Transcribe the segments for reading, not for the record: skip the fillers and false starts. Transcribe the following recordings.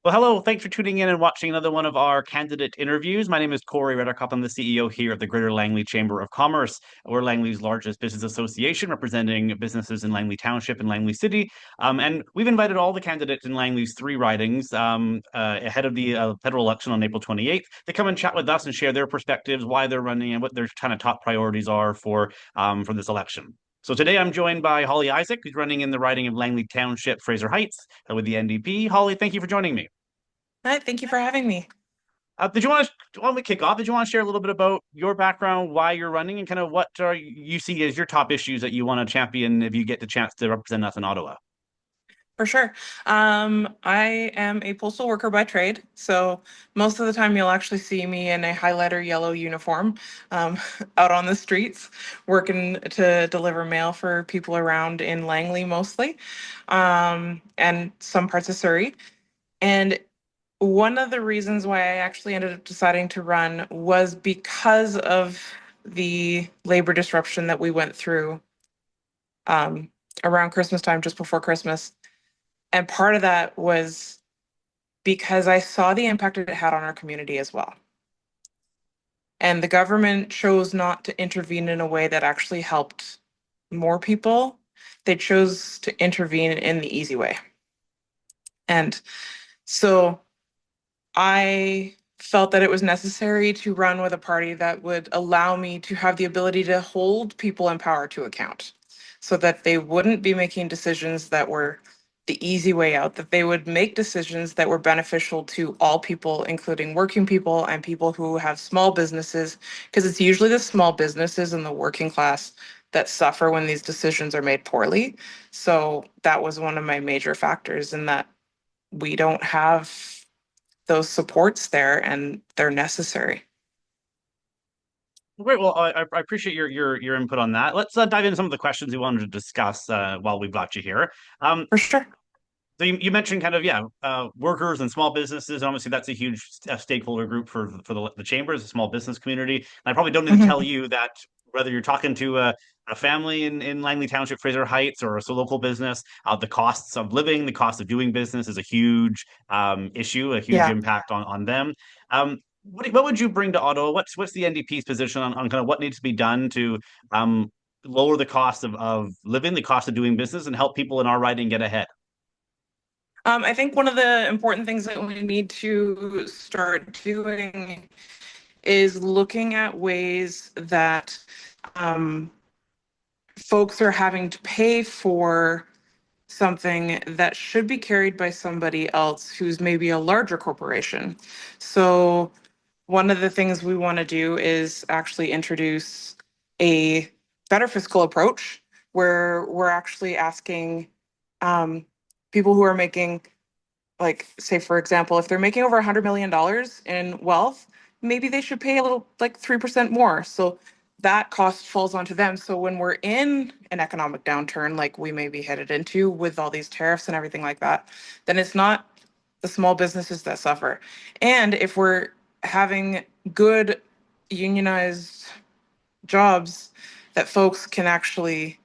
Well, hello. Thanks for tuning in and watching another one of our candidate interviews. My name is Corey Reddercup. I'm the CEO here at the Greater Langley Chamber of Commerce. We're Langley's largest business association, representing businesses in Langley Township and Langley City. And we've invited all the candidates in Langley's three ridings ahead of the federal election on April 28th to come and chat with us and share their perspectives, why they're running, and what their kind of top priorities are for this election. So today I'm joined by Holly Isaac, who's running in the riding of Langley Township, Fraser Heights, with the NDP. Holly, thank you for joining me. Hi, thank you for having me. Did you want to, while we kick off, did you want to share a little bit about your background, why you're running, and kind of what are you see as your top issues that you want to champion if you get the chance to represent us in Ottawa? For sure. I am a postal worker by trade, so most of the time you'll actually see me in a highlighter yellow uniform, um, out on the streets, working to deliver mail for people around in Langley mostly, and some parts of Surrey. And one of the reasons why I actually ended up deciding to run was because of the labor disruption that we went through, um, around Christmas time, just before Christmas. And part of that was because I saw the impact it had on our community as well. And the government chose not to intervene in a way that actually helped more people. They chose to intervene in the easy way. And so I felt that it was necessary to run with a party that would allow me to have the ability to hold people in power to account so that they wouldn't be making decisions that were the easy way out, that they would make decisions that were beneficial to all people, including working people and people who have small businesses, because it's usually the small businesses and the working class that suffer when these decisions are made poorly. So that was one of my major factors in that we don't have those supports there and they're necessary. Great. Well, I appreciate your input on that. Let's dive into some of the questions we wanted to discuss while we've got you here. Um, For sure. so you mentioned kind of workers and small businesses. And obviously, that's a huge stakeholder group for the chambers, the small business community. And I probably don't need to tell Mhm. you that whether you're talking to a family in Langley Township, Fraser Heights, or a local business, the costs of living, the cost of doing business is a huge issue, a huge Yeah. impact on them. What would you bring to Ottawa? What's the NDP's position on kind of what needs to be done to um, lower the cost of living, the cost of doing business, and help people in our riding get ahead? I think one of the important things that we need to start doing is looking at ways that, um, folks are having to pay for something that should be carried by somebody else who's maybe a larger corporation. So one of the things we want to do is actually introduce a better fiscal approach where we're actually asking, um, people who are making, like, say, for example, if they're making over $100 million in wealth, maybe they should pay a little, like 3% more. So that cost falls onto them. So when we're in an economic downturn, like we may be headed into with all these tariffs and everything like that, then it's not the small businesses that suffer. And if we're having good unionized jobs that folks can actually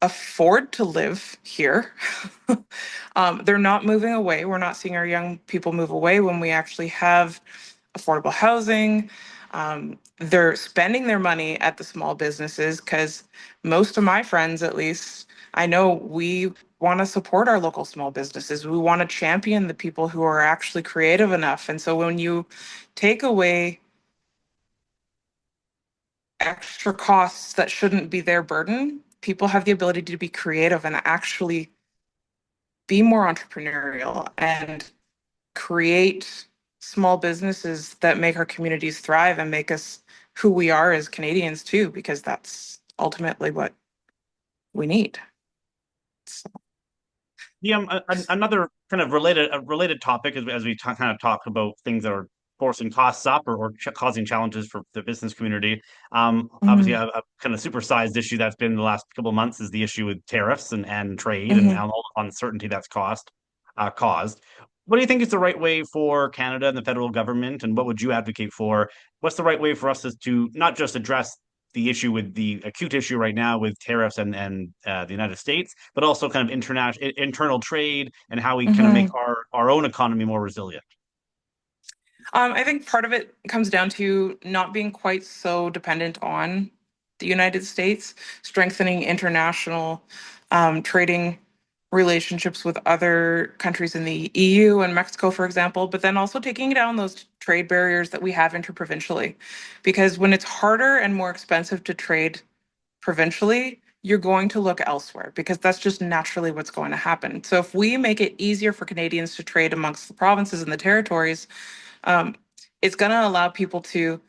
afford to live here. They're not moving away. We're not seeing our young people move away when we actually have affordable housing. They're spending their money at the small businesses because most of my friends, at least, I know we want to support our local small businesses. We want to champion the people who are actually creative enough. And so when you take away extra costs that shouldn't be their burden, people have the ability to be creative and actually be more entrepreneurial and create small businesses that make our communities thrive and make us who we are as Canadians too, because that's ultimately what we need. So, Yeah, another kind of related topic as we kind of talk about things that are forcing costs up or ch causing challenges for the business community. Obviously, mhm, a kind of supersized issue that's been the last couple of months is the issue with tariffs and trade and mhm. all the uncertainty that's caused. What do you think is the right way for Canada and the federal government, and what would you advocate for? What's the right way for us to not just address the issue with the acute issue right now with tariffs and the United States, but also kind of internal trade and how we kind of make Mhm. our own economy more resilient. I think part of it comes down to not being quite so dependent on the United States, strengthening international trading relationships with other countries in the EU and Mexico, for example, but then also taking down those trade barriers that we have interprovincially. Because when it's harder and more expensive to trade provincially, you're going to look elsewhere because that's just naturally what's going to happen. So if we make it easier for Canadians to trade amongst the provinces and the territories, um, it's going to allow people to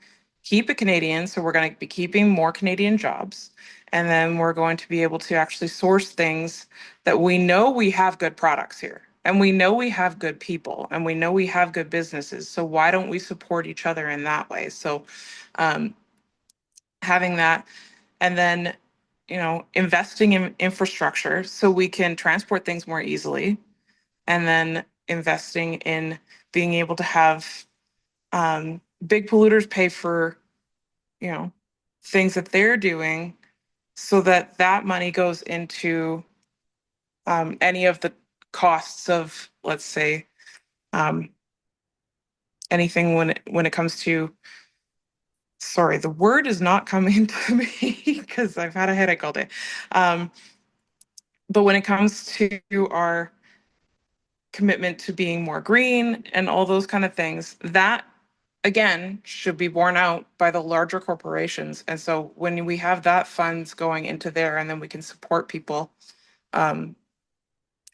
keep it Canadian. So we're going to be keeping more Canadian jobs. And then we're going to be able to actually source things that we know we have good products here. And we know we have good people and we know we have good businesses. So why don't we support each other in that way? So um, having that and then, investing in infrastructure so we can transport things more easily. And then investing in being able to have big polluters pay for, you know, things that they're doing so that that money goes into any of the costs of, let's say, um, anything when it comes to, sorry, the word is not coming to me because I've had a headache all day. Um, but when it comes to our commitment to being more green and all those kind of things, that again should be borne out by the larger corporations. And so when we have that funds going into there and then we can support people um,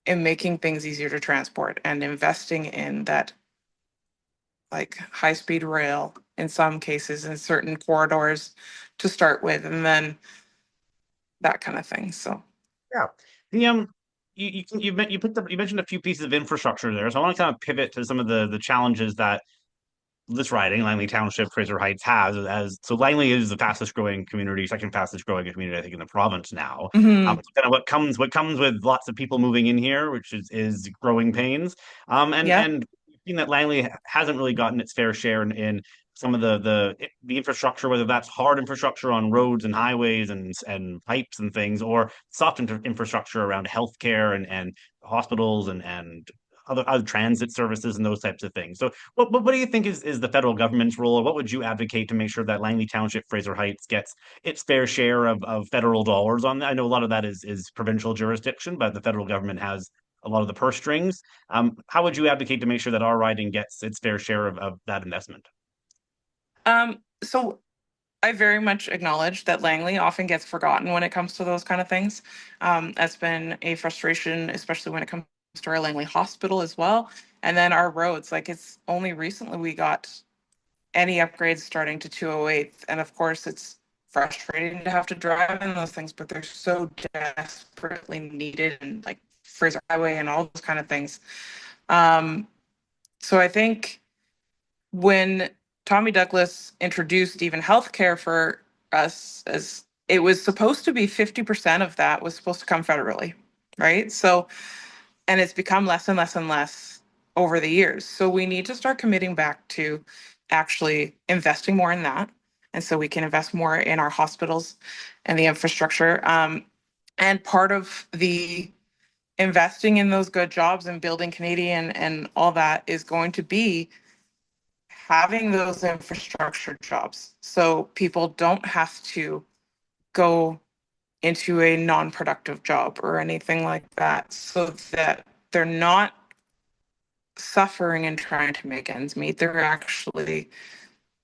in making things easier to transport and investing in that like high speed rail in some cases in certain corridors to start with and then that kind of thing. So Yeah. The you mentioned a few pieces of infrastructure there, so I want to kind of pivot to some of the challenges that this riding, Langley Township, Fraser Heights has as so Langley is the fastest growing community, second fastest growing community, I think, in the province now. mhm. So kind of what comes with lots of people moving in here, which is growing pains. Yeah. And we've seen that Langley hasn't really gotten its fair share in some of the infrastructure, whether that's hard infrastructure on roads and highways and pipes and things, or soft infrastructure around healthcare and hospitals and other transit services and those types of things. So what do you think is the federal government's role? Or what would you advocate to make sure that Langley Township, Fraser Heights gets its fair share of federal dollars on that? I know a lot of that is provincial jurisdiction, but the federal government has a lot of the purse strings. How would you advocate to make sure that our riding gets its fair share of that investment? So I very much acknowledge that Langley often gets forgotten when it comes to those kind of things. That's been a frustration, especially when it comes to our Langley Hospital as well. And then our roads, like it's only recently we got any upgrades starting to 208. And of course, it's frustrating to have to drive in those things, but they're so desperately needed and like Fraser Highway and all those kind of things. Um, so I think when Tommy Douglas introduced even healthcare for us, as it was supposed to be 50% of that was supposed to come federally, right? So, and it's become less and less and less over the years. So we need to start committing back to actually investing more in that. And so we can invest more in our hospitals and the infrastructure. And part of the investing in those good jobs and building Canadian and all that is going to be having those infrastructure jobs so people don't have to go into a non-productive job or anything like that so that they're not suffering and trying to make ends meet. They're actually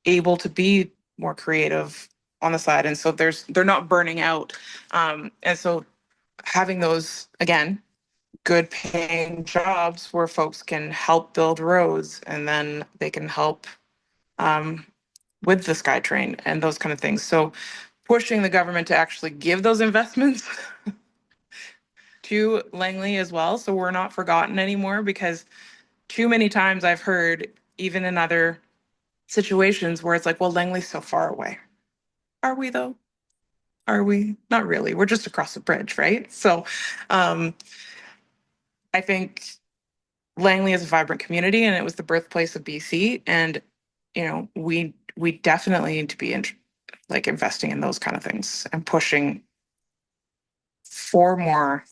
able to be more creative on the side and so they're not burning out and so having those again good paying jobs where folks can help build roads and then they can help um, with the SkyTrain and those kind of things. So pushing the government to actually give those investments to Langley as well. So we're not forgotten anymore because too many times I've heard, even in other situations where it's like, well, Langley's so far away. Are we though? Are we? Not really. We're just across the bridge, right? So um, I think Langley is a vibrant community and it was the birthplace of BC. And, we definitely need to be like investing in those kind of things and pushing for more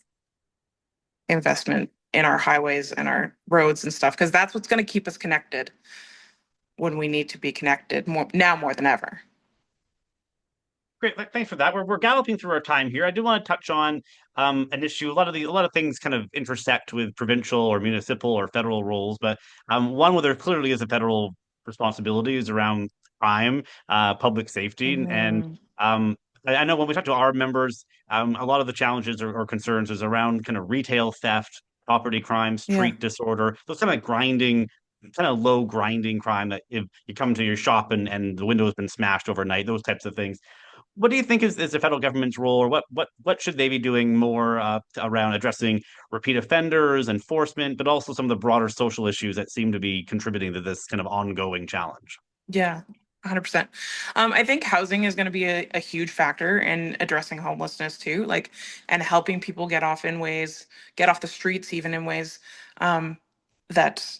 investment in our highways and our roads and stuff, because that's what's going to keep us connected when we need to be connected more now more than ever. Great, thanks for that. We're galloping through our time here. I do want to touch on an issue. A lot of things kind of intersect with provincial or municipal or federal roles, but one where there clearly is a federal responsibility is around crime, public safety, and Mhm. I know when we talk to our members, a lot of the challenges or concerns is around kind of retail theft, property crime, Yeah. street disorder, those kind of grinding. Kind of low grinding crime that if you come to your shop and the window has been smashed overnight, those types of things. What do you think is the federal government's role, or what should they be doing more around addressing repeat offenders, enforcement, but also some of the broader social issues that seem to be contributing to this kind of ongoing challenge? Yeah, 100%. I think housing is going to be a huge factor in addressing homelessness too, like, and helping people get off the streets, even in ways that,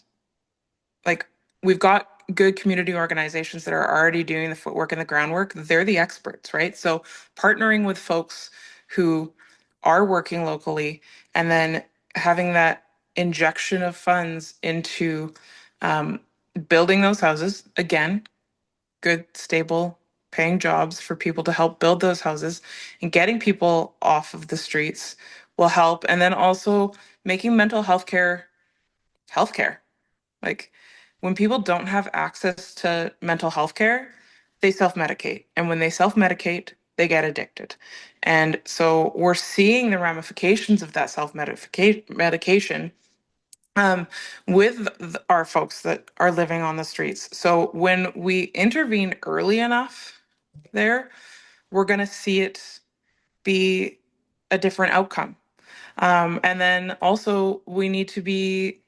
like, we've got good community organizations that are already doing the footwork and the groundwork. They're the experts, right? So partnering with folks who are working locally and then having that injection of funds into um, building those houses again, good, stable, paying jobs for people to help build those houses and getting people off of the streets will help. And then also making mental health care healthcare. Like, when people don't have access to mental health care, they self medicate. And when they self medicate, they get addicted. And so we're seeing the ramifications of that self medication um, with our folks that are living on the streets. So when we intervene early enough there, we're going to see it be a different outcome. And then also, we need to be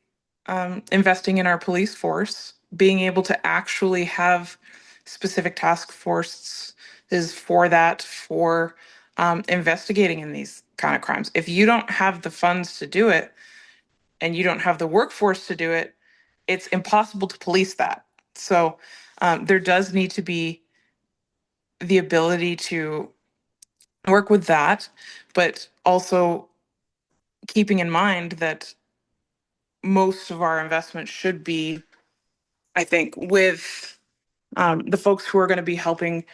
investing in our police force, being able to actually have specific task forces for that, for investigating in these kind of crimes. If you don't have the funds to do it and you don't have the workforce to do it, it's impossible to police that. So there does need to be the ability to work with that, but also keeping in mind that most of our investment should be, I think, with the folks who are going to be helping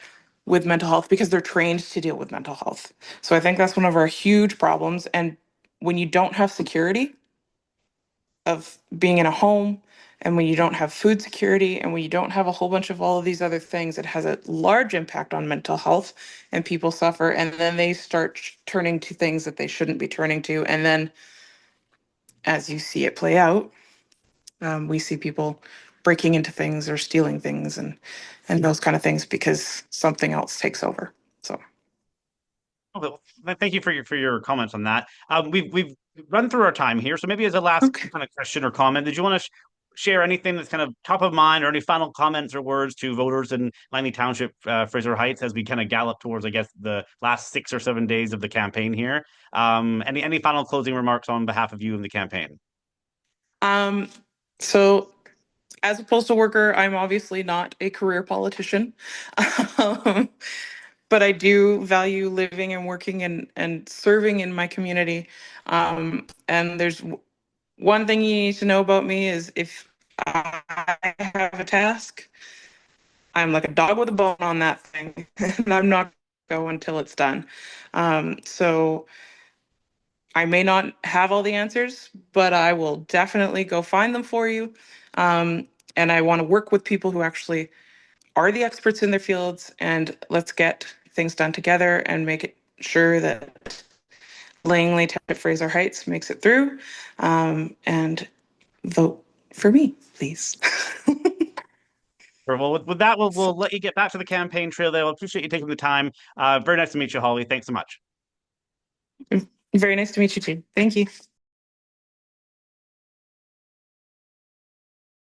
with mental health because they're trained to deal with mental health. So I think that's one of our huge problems. And when you don't have security of being in a home, and when you don't have food security, and when you don't have a whole bunch of all of these other things, it has a large impact on mental health, and people suffer. And then they start turning to things that they shouldn't be turning to. And then, as you see it play out, we see people breaking into things or stealing things and those kind of things because something else takes over. So Oh, well, thank you for your comments on that. We've run through our time here, so maybe as a last okay. kind of question or comment, did you want to share anything that's kind of top of mind, or any final comments or words to voters in Langley Township, Fraser Heights, as we kind of gallop towards, I guess, the last 6 or 7 days of the campaign here? Any final closing remarks on behalf of you and the campaign? Um, so as a postal worker, I'm obviously not a career politician. um, but I do value living and working and serving in my community. And there's one thing you need to know about me is if I have a task, I'm like a dog with a bone on that thing, and I'm not go until it's done. So I may not have all the answers, but I will definitely go find them for you. And I want to work with people who actually are the experts in their fields, and let's get things done together and make it sure that Langley Township Fraser Heights makes it through. And vote for me, please. Well, with that, we'll let you get back to the campaign trail there. I appreciate you taking the time. Very nice to meet you, Holly. Thanks so much. Very nice to meet you too. Thank you.